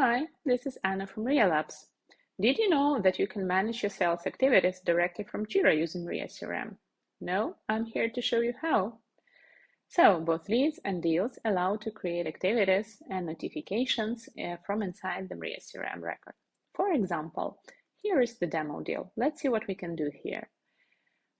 Hi, this is Anna from Mria Labs. Did you know that you can manage your sales activities directly from Jira using Mria CRM? No, I'm here to show you how. So, both leads and deals allow to create activities and notifications from inside the Mria CRM record. For example, here is the demo deal. Let's see what we can do here.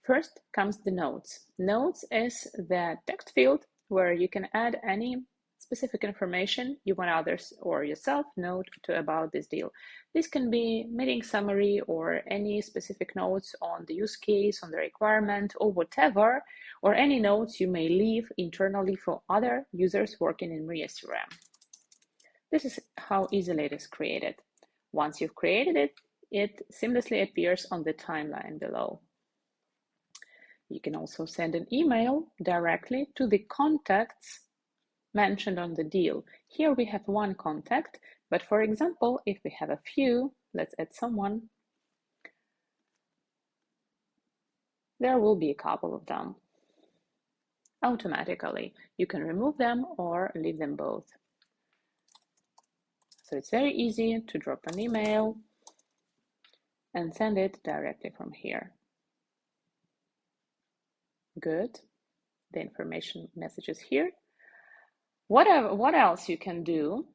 First comes the notes. Notes is the text field where you can add any specific information you want others or yourself know about this deal. This can be meeting summary or any specific notes on the use case, on the requirement, or whatever, or any notes you may leave internally for other users working in Mria CRM. This is how easily it is created. Once you've created it, it seamlessly appears on the timeline below. You can also send an email directly to the contacts mentioned on the deal. Here we have one contact, but for example, if we have a few, let's add someone, there will be a couple of them. Automatically, you can remove them or leave them both. So it's very easy to drop an email and send it directly from here. Good. The information message is here. What else you can do?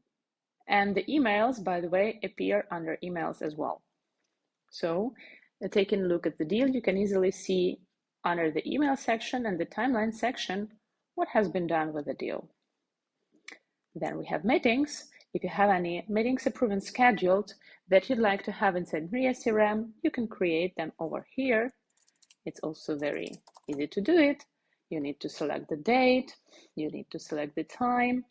And the emails, by the way, appear under emails as well. So taking a look at the deal, you can easily see under the email section and the timeline section what has been done with the deal. Then we have meetings. If you have any meetings approved and scheduled that you'd like to have inside Mria CRM, you can create them over here. It's also very easy to do it. You need to select the date, you need to select the time.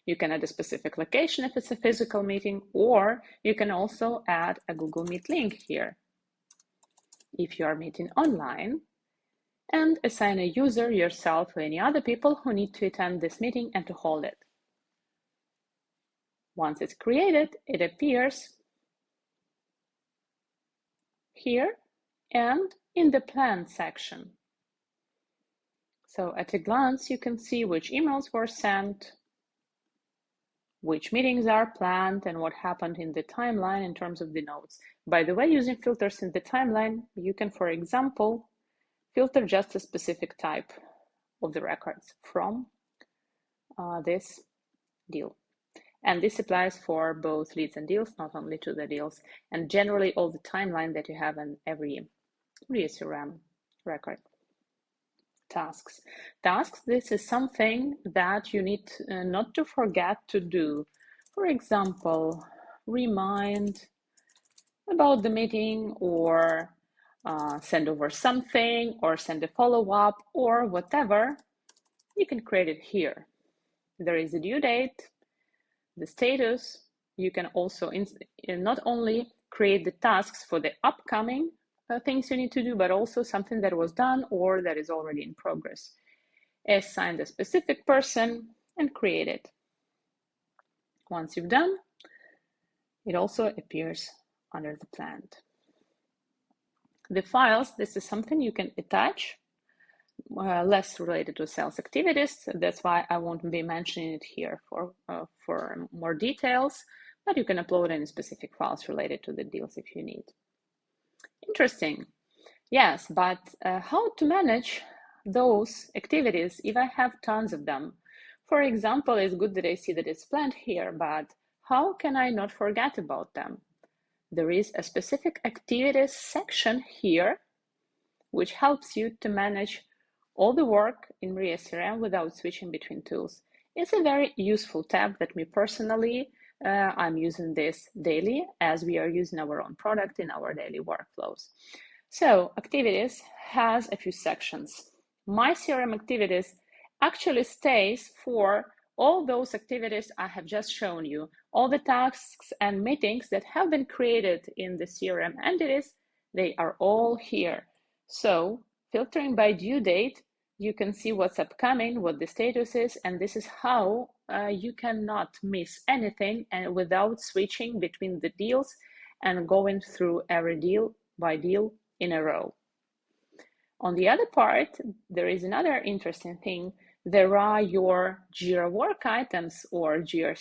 You can add a specific location if it's a physical meeting, or you can also add a Google Meet link here if you are meeting online, and assign a user, yourself, or any other people who need to attend this meeting and to hold it. Once it's created, it appears here and in the planned section. So at a glance, you can see which emails were sent, which meetings are planned, and what happened in the timeline in terms of the notes. By the way, using filters in the timeline, you can, for example, filter just a specific type of the records from this deal. And this applies for both leads and deals, not only to the deals, and generally all the timeline that you have in every Mria CRM record. Tasks. Tasks, this is something that you need not to forget to do. For example, remind about the meeting, or send over something, or send a follow-up, or whatever. You can create it here. There is a due date, the status. You can also not only create the tasks for the upcoming things you need to do, but also something that was done or that is already in progress. Assign the specific person and create it. Once you've done, it also appears under the planned. The files, this is something you can attach, less related to sales activities. That's why I won't be mentioning it here for more details, but you can upload any specific files related to the deals if you need. Interesting. Yes, but how to manage those activities if I have tons of them? For example, it's good that I see that it's planned here, but how can I not forget about them? There is a specific activities section here, which helps you to manage all the work in Mria CRM without switching between tools. It's a very useful tab that me personally, I'm using this daily as we are using our own product in our daily workflows. So activities has a few sections. My CRM Activities actually stays for all those activities I have just shown you. All the tasks and meetings that have been created in the CRM entities, they are all here. So filtering by due date, you can see what's upcoming, what the status is, and this is how you cannot miss anything and without switching between the deals and going through every deal by deal in a row. On the other part, there is another interesting thing there are your Jira work items or Jira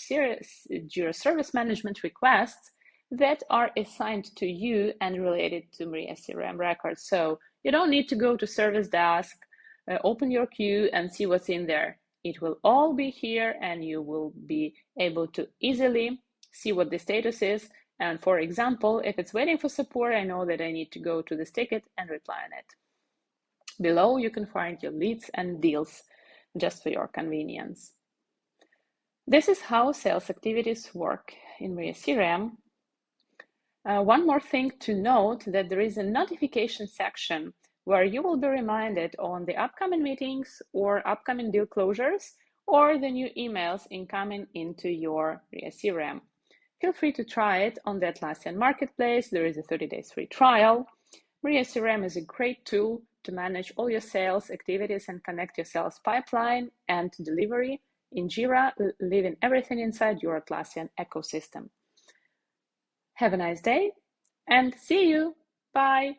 Service Management requests that are assigned to you and related to Mria CRM records. So you don't need to go to Service Desk, open your queue and see what's in there. It will all be here and you will be able to easily see what the status is. And for example, if it's waiting for support, I know that I need to go to this ticket and reply on it. Below, you can find your leads and deals just for your convenience. This is how sales activities work in Mria CRM. One more thing to note that there is a notification section where you will be reminded on the upcoming meetings or upcoming deal closures or the new emails incoming into your Mria CRM. Feel free to try it on the Atlassian marketplace. There is a 30-day free trial. Mria CRM is a great tool to manage all your sales activities and connect your sales pipeline and delivery in Jira, leaving everything inside your Atlassian ecosystem. Have a nice day and see you. Bye.